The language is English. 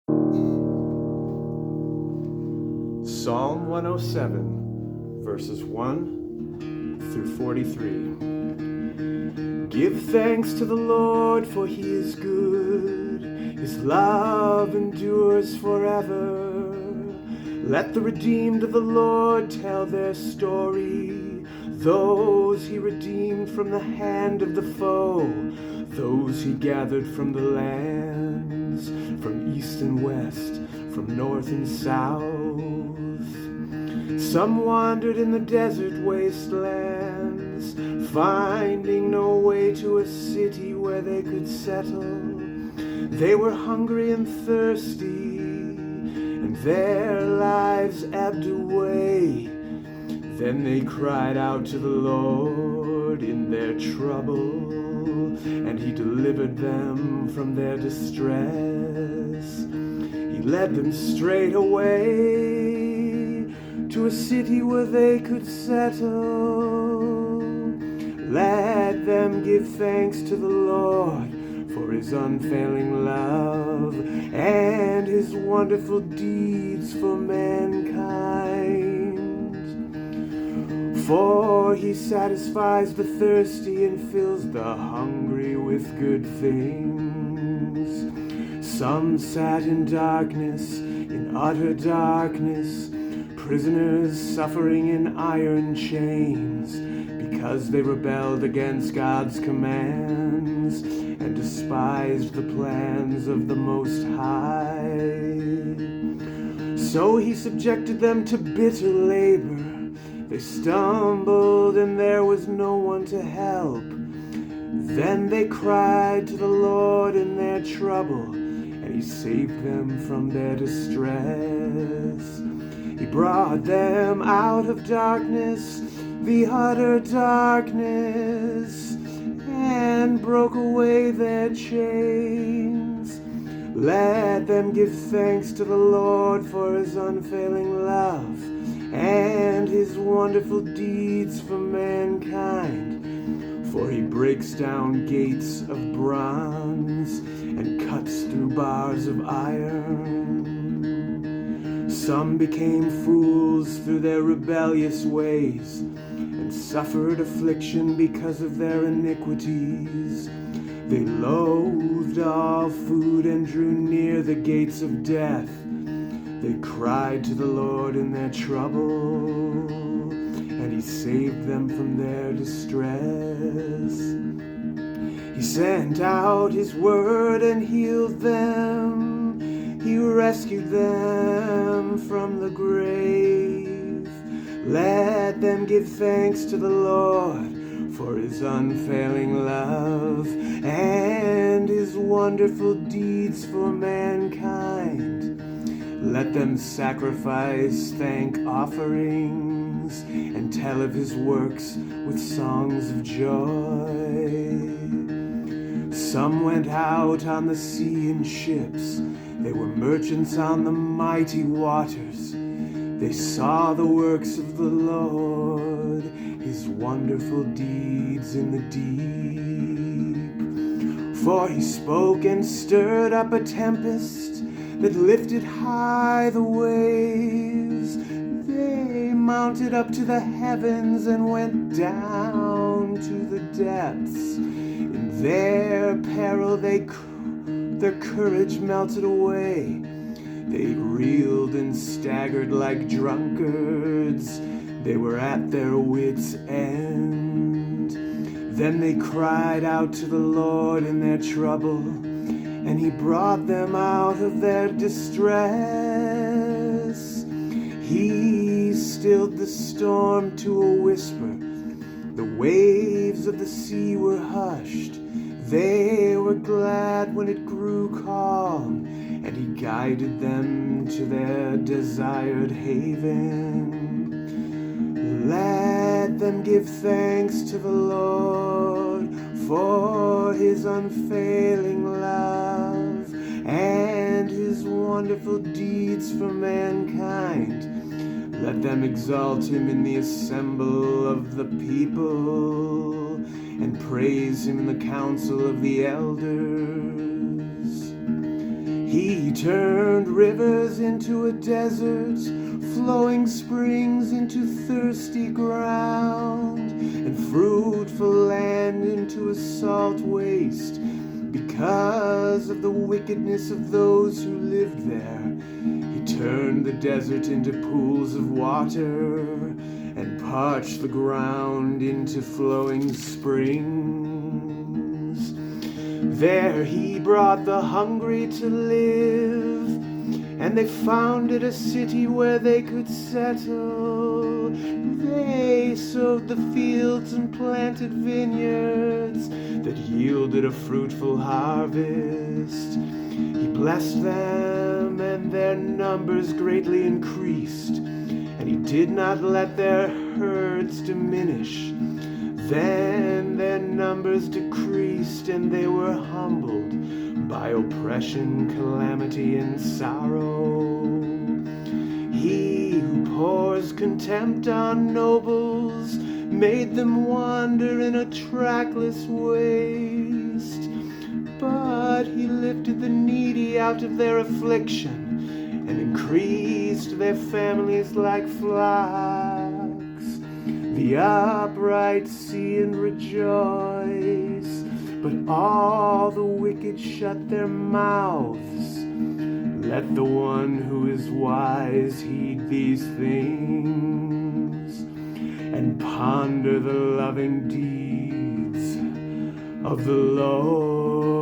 Psalm 107, verses 1 through 43. Give thanks to the Lord, for he is good. His love endures forever. Let the redeemed of the Lord tell their story, those he redeemed from the hand of the foe, those he gathered from the lands, from east and west, from north and south. Some wandered in the desert wastelands, finding no way to a city where they could settle. They were hungry and thirsty, and their lives ebbed away. Then they cried out to the Lord in their trouble, and he delivered them from their distress. He led them straight away to a city where they could settle. Let them give thanks to the Lord for his unfailing love and his wonderful deeds for mankind. For he satisfies the thirsty and fills the hungry with good things. Some sat in darkness, in utter darkness, prisoners suffering in iron chains, because they rebelled against God's commands and despised the plans of the Most High. So he subjected them to bitter labor. They stumbled and there was no one to help. Then they cried to the Lord in their trouble, and he saved them from their distress. He brought them out of darkness, the utter darkness, and broke away their chains. Let them give thanks to the Lord for his unfailing love and his wonderful deeds for mankind. For he breaks down gates of bronze and cuts through bars of iron. Some became fools through their rebellious ways and suffered affliction because of their iniquities. They loathed all food and drew near the gates of death. They cried to the Lord in their trouble, and he saved them from their distress. He sent out his word and healed them. He rescued them from the grave. Let them give thanks to the Lord for his unfailing love and his wonderful deeds for mankind. Let them sacrifice thank offerings and tell of his works with songs of joy. Some went out on the sea in ships. They were merchants on the mighty waters. They saw the works of the Lord, his wonderful deeds in the deep. For he spoke and stirred up a tempest that lifted high the waves. They mounted up to the heavens and went down to the depths. In their peril their courage melted away. They reeled and staggered like drunkards. They were at their wits' end. Then they cried out to the Lord in their trouble, and he brought them out of their distress. He stilled the storm to a whisper. The waves of the sea were hushed. They were glad when it grew calm, and he guided them to their desired haven. Let them give thanks to the Lord for his unfailing love and his wonderful deeds for mankind. Let them exalt him in the assembly of the people and praise him in the council of the elders. He turned rivers into a desert, flowing springs into thirsty ground, and fruitful land into a salt waste. Because of the wickedness of those who lived there, he turned the desert into pools of water and parched the ground into flowing springs. There he brought the hungry to live, and they founded a city where they could settle. They sowed the fields and planted vineyards that yielded a fruitful harvest. He blessed them, and their numbers greatly increased, and he did not let their herds diminish. Then their numbers decreased, and they were humbled by oppression, calamity, and sorrow. He who pours contempt on nobles made them wander in a trackless waste. But he lifted the needy out of their affliction and increased their families like flocks. The upright see and rejoice, but all the wicked shut their mouths. Let the one who is wise heed these things and ponder the loving deeds of the Lord.